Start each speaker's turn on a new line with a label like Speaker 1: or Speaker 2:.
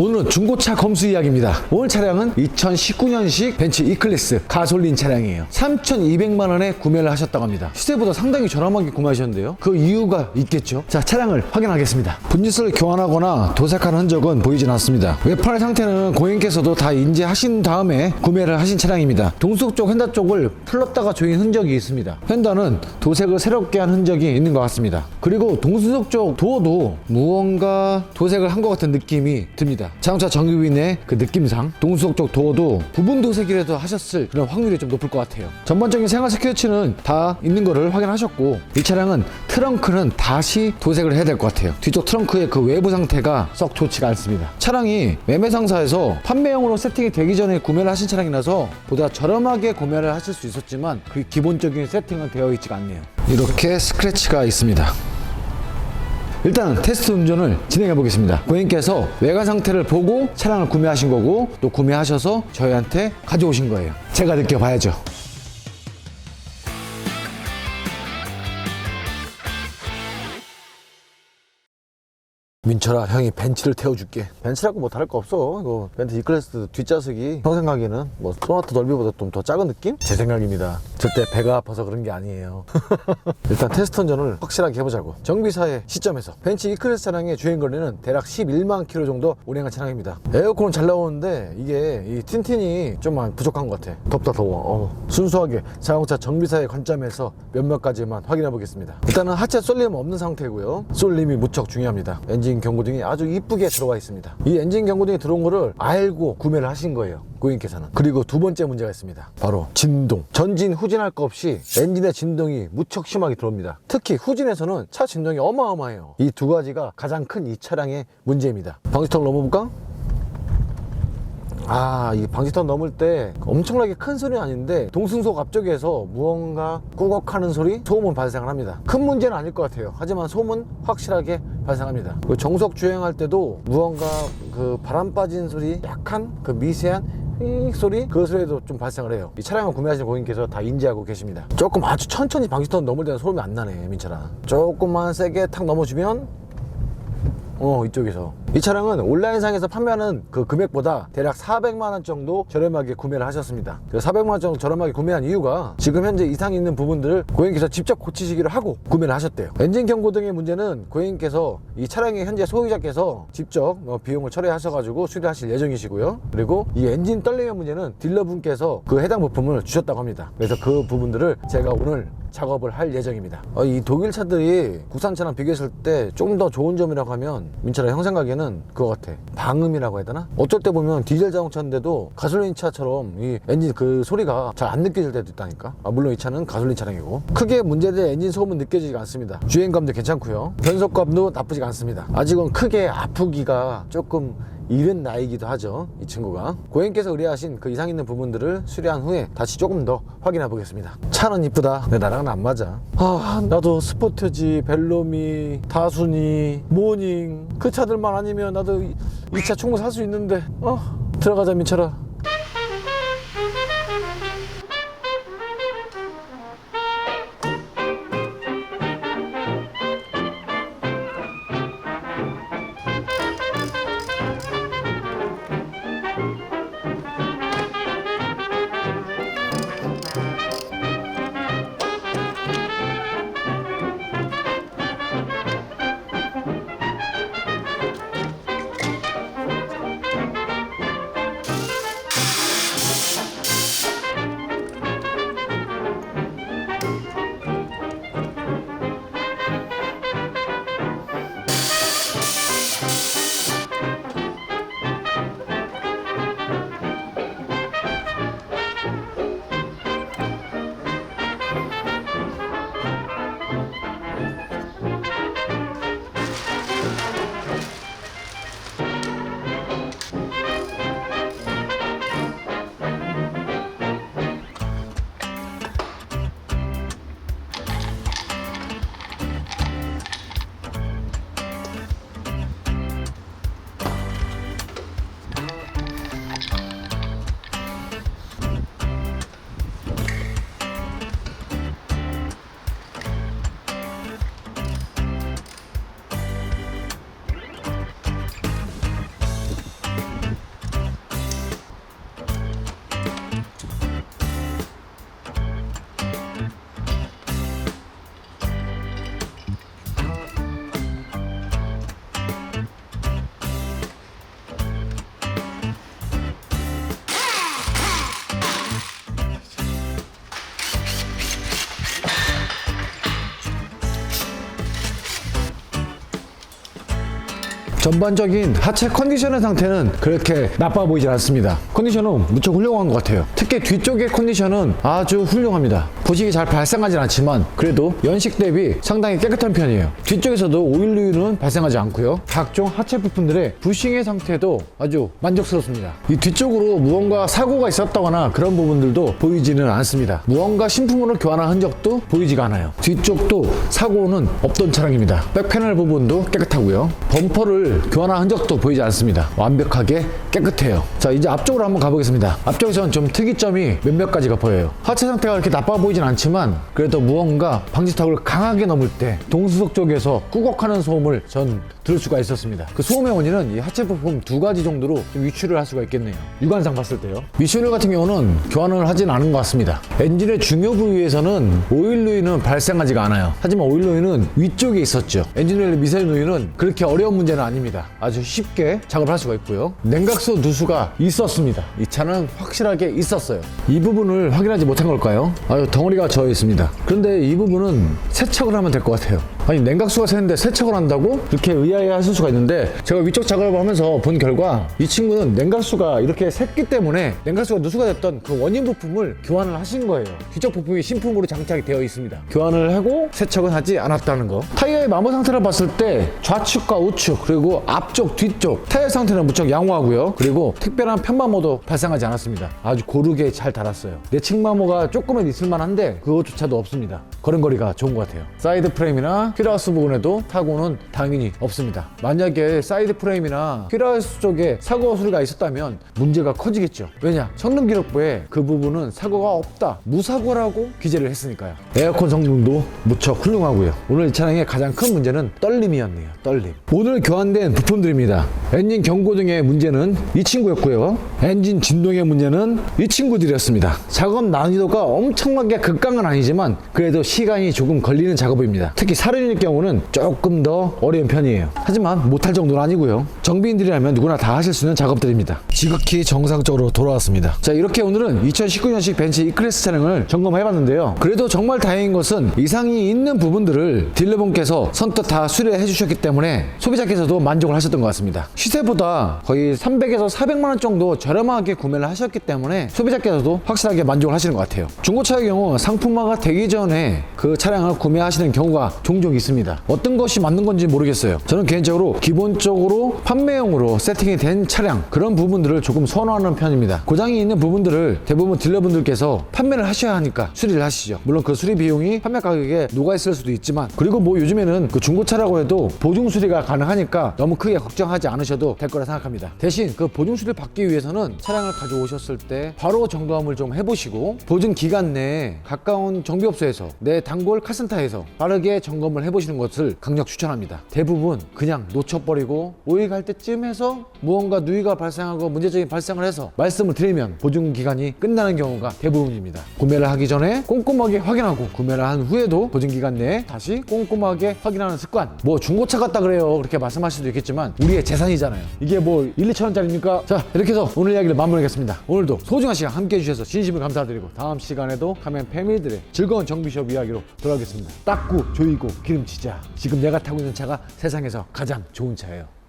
Speaker 1: 오늘은 중고차 검수 이야기입니다. 오늘 차량은 2019년식 벤츠 E클래스 가솔린 차량이에요. 3,200만 원에 구매를 하셨다고 합니다. 시세보다 상당히 저렴하게 구매하셨는데요. 그 이유가 있겠죠. 자, 차량을 확인하겠습니다. 분짓을 교환하거나 도색한 흔적은 보이진 않습니다. 외판의 상태는 고객님께서도 다 인지하신 다음에 구매를 하신 차량입니다. 동수석 쪽 휀다 쪽을 풀렀다가 조인 흔적이 있습니다. 휀다는 도색을 새롭게 한 흔적이 있는 것 같습니다. 그리고 동수석 쪽 도어도 무언가 도색을 한 것 같은 느낌이 듭니다. 자동차 정비인의 그 느낌상 동수석 쪽 도어도 부분 도색이라도 하셨을 그런 확률이 좀 높을 것 같아요. 전반적인 생활 스케치는 다 있는 거를 확인하셨고, 이 차량은 트렁크는 다시 도색을 해야 될 것 같아요. 뒤쪽 트렁크의 그 외부 상태가 썩 좋지가 않습니다. 차량이 매매상사에서 판매용으로 세팅이 되기 전에 구매를 하신 차량이라서 보다 저렴하게 구매를 하실 수 있었지만 그 기본적인 세팅은 되어 있지가 않네요. 이렇게 스크래치가 있습니다. 일단 테스트 운전을 진행해 보겠습니다. 고객님께서 외관 상태를 보고 차량을 구매하신 거고, 또 구매하셔서 저희한테 가져오신 거예요. 제가 느껴봐야죠. 민철아, 형이 벤츠를 태워줄게. 벤츠라고 뭐 다를 거 없어. 이거 벤츠 E클래스 뒷좌석이 형 생각에는 뭐 소나타 넓이보다 좀 더 작은 느낌? 제 생각입니다. 절대 배가 아파서 그런 게 아니에요. 일단 테스트 운전을 확실하게 해보자고. 정비사의 시점에서 벤츠 E클래스 차량의 주행거리는 대략 11만 킬로 정도 운행한 차량입니다. 에어컨은 잘 나오는데 이게 이 틴틴이 좀 부족한 것 같아. 덥다 더워. 순수하게 자동차 정비사의 관점에서 몇몇 가지만 확인해 보겠습니다. 일단은 하체 쏠림 없는 상태고요. 쏠림이 무척 중요합니다. 엔진 경고등이 아주 이쁘게 들어와 있습니다. 이 엔진 경고등이 들어온 거를 알고 구매를 하신 거예요, 고객님께서는. 그리고 두 번째 문제가 있습니다. 바로 진동. 전진 후진할 거 없이 엔진의 진동이 무척 심하게 들어옵니다. 특히 후진에서는 차 진동이 어마어마해요. 이 두 가지가 가장 큰 이 차량의 문제입니다. 방지턱 넘어볼까? 이 방지턱 넘을 때 엄청나게 큰 소리는 아닌데 동승석 앞쪽에서 무언가 꾸걱하는 소리, 소음은 발생을 합니다. 큰 문제는 아닐 것 같아요. 하지만 소음은 확실하게 발생합니다. 정속 주행할 때도 무언가 그 바람 빠진 소리, 약한 그 미세한 휙 소리, 그 소리도 좀 발생을 해요. 이 차량을 구매하신 고객님께서 다 인지하고 계십니다. 조금 아주 천천히 방지턱 넘을 때는 소음이 안 나네, 민철아. 조금만 세게 탁 넘어주면 이쪽에서. 이 차량은 온라인상에서 판매하는 그 금액보다 대략 400만원 정도 저렴하게 구매를 하셨습니다. 400만원 정도 저렴하게 구매한 이유가 지금 현재 이상이 있는 부분들을 고객님께서 직접 고치시기를 하고 구매를 하셨대요. 엔진 경고등의 문제는 고객님께서 이 차량의 현재 소유자께서 직접 비용을 처리하셔가지고 수리하실 예정이시고요. 그리고 이 엔진 떨림의 문제는 딜러분께서 그 해당 부품을 주셨다고 합니다. 그래서 그 부분들을 제가 오늘 작업을 할 예정입니다. 이 독일 차들이 국산차랑 비교했을 때 조금 더 좋은 점이라고 하면, 민철아 형 생각에는 그거 같아. 방음이라고 해야 되나? 어쩔 때 보면 디젤 자동차인데도 가솔린 차처럼 이 엔진 그 소리가 잘 안 느껴질 때도 있다니까. 물론 이 차는 가솔린 차량이고. 크게 문제된 엔진 소음은 느껴지지 않습니다. 주행감도 괜찮고요. 변속감도 나쁘지 않습니다. 아직은 크게 아프기가 조금 이른 나이기도 하죠, 이 친구가. 고객님께서 의뢰하신 그 이상 있는 부분들을 수리한 후에 다시 조금 더 확인해 보겠습니다. 차는 이쁘다. 근데 나랑은 안 맞아. 나도 스포트지, 벨로미, 다순이, 모닝, 그 차들만 아니면 나도 이 차 충분히 살 수 있는데. 들어가자, 민철아. 전반적인 하체 컨디션의 상태는 그렇게 나빠 보이질 않습니다. 컨디션은 무척 훌륭한 것 같아요. 특히 뒤쪽의 컨디션은 아주 훌륭합니다. 부식이 잘 발생하진 않지만 그래도 연식 대비 상당히 깨끗한 편이에요. 뒤쪽에서도 오일류는 발생하지 않고요. 각종 하체 부품들의 부싱의 상태도 아주 만족스럽습니다. 이 뒤쪽으로 무언가 사고가 있었다거나 그런 부분들도 보이지는 않습니다. 무언가 신품으로 교환한 흔적도 보이지가 않아요. 뒤쪽도 사고는 없던 차량입니다. 백패널 부분도 깨끗하고요. 범퍼를 교환한 흔적도 보이지 않습니다. 완벽하게 깨끗해요. 자, 이제 앞쪽으로 한번 가보겠습니다. 앞쪽에서는 좀 특이점이 몇몇 가지가 보여요. 하체 상태가 이렇게 나빠 보이진 않지만 그래도 무언가 방지턱을 강하게 넘을 때 동수석 쪽에서 꾸걱하는 소음을 전 들을 수가 있었습니다. 그 소음의 원인은 이 하체 부품 두 가지 정도로 좀 유추를 할 수가 있겠네요. 육안상 봤을 때요. 미쉐릴 같은 경우는 교환을 하진 않은 것 같습니다. 엔진의 중요 부위에서는 오일 누이는 발생하지가 않아요. 하지만 오일 누이는 위쪽에 있었죠. 엔진오일 미세일 누이는 그렇게 어려운 문제는 아닙니다. 아주 쉽게 작업을 할 수가 있고요. 냉각수 누수가 있었습니다. 이 차는 확실하게 있었어요. 이 부분을 확인하지 못한 걸까요? 아주 덩어리가 져져 있습니다. 그런데 이 부분은 세척을 하면 될 것 같아요. 아니, 냉각수가 새는데 세척을 한다고? 이렇게 의아해 하실 수가 있는데 제가 위쪽 작업을 하면서 본 결과 이 친구는 냉각수가 이렇게 샜기 때문에 냉각수가 누수가 됐던 그 원인 부품을 교환을 하신 거예요. 뒤쪽 부품이 신품으로 장착이 되어 있습니다. 교환을 하고 세척은 하지 않았다는 거. 타이어의 마모 상태를 봤을 때 좌측과 우측 그리고 앞쪽 뒤쪽 타이어 상태는 무척 양호하고요. 그리고 특별한 편마모도 발생하지 않았습니다. 아주 고르게 잘 달았어요. 내측 마모가 조금은 있을 만한데 그것조차도 없습니다. 걸음걸이가 좋은 것 같아요. 사이드 프레임이나 휠하우스 부분에도 사고는 당연히 없습니다. 만약에 사이드 프레임이나 휠하우스 쪽에 사고 소리가 있었다면 문제가 커지겠죠. 왜냐? 성능 기록부에 그 부분은 사고가 없다, 무사고라고 기재를 했으니까요. 에어컨 성능도 무척 훌륭하고요. 오늘 이 차량의 가장 큰 문제는 떨림이었네요. 떨림. 오늘 교환된 부품들입니다. 엔진 경고등의 문제는 이 친구였고요. 엔진 진동의 문제는 이 친구들이었습니다. 작업 난이도가 엄청나게 극강은 아니지만 그래도 시간이 조금 걸리는 작업입니다. 특히 사륜일 경우는 조금 더 어려운 편이에요. 하지만 못할 정도는 아니고요. 정비인들이라면 누구나 다 하실 수 있는 작업들입니다. 지극히 정상적으로 돌아왔습니다. 자, 이렇게 오늘은 2019년식 벤츠 E클래스 차량을 점검해봤는데요. 그래도 정말 다행인 것은 이상이 있는 부분들을 딜러분께서 선뜻 다 수리해 주셨기 때문에 소비자께서도 만족을 하셨던 것 같습니다. 시세보다 거의 300에서 400만원 정도 저렴하게 구매를 하셨기 때문에 소비자께서도 확실하게 만족을 하시는 것 같아요. 중고차의 경우 상품화가 되기 전에 그 차량을 구매하시는 경우가 종종 있습니다. 어떤 것이 맞는 건지 모르겠어요. 저는 개인적으로 기본적으로 판매용으로 세팅이 된 차량 그런 부분들을 조금 선호하는 편입니다. 고장이 있는 부분들을 대부분 딜러분들께서 판매를 하셔야 하니까 수리를 하시죠. 물론 그 수리 비용이 판매 가격에 녹아있을 수도 있지만 그리고 뭐 요즘에는 그 중고차라고 해도 보증 수리가 가능하니까 너무 크게 걱정하지 않으셔도 될 거라 생각합니다. 대신 그 보증 수리를 받기 위해서는 차량을 가져오셨을 때 바로 점검을 좀 해보시고 보증 기간 내에 가까운 정비업소에서 내 단골 카센터에서 빠르게 점검을 해보시는 것을 강력 추천합니다. 대부분 그냥 놓쳐버리고 오일 갈 때쯤 해서 무언가 누이가 발생하고 문제점이 발생을 해서 말씀을 드리면 보증 기간이 끝나는 경우가 대부분입니다. 구매를 하기 전에 꼼꼼하게 확인하고 구매를 한 후에도 보증 기간 내에 다시 꼼꼼하게 확인하는 습관. 뭐 중고차 같다 그래요 그렇게 말씀하실 수도 있겠지만 우리의 재산이잖아요. 이게 뭐 1, 2천원짜리입니까? 자, 이렇게 해서 오늘 이야기를 마무리하겠습니다. 오늘도 소중한 시간 함께 해주셔서 진심으로 감사드리고 다음 시간에도 카멘 패밀리들의 즐거운 정비숍 이야기로 돌아오겠습니다. 닦고 조이고 기름치자. 지금 내가 타고 있는 차가 세상에서 가장 좋은 차예요.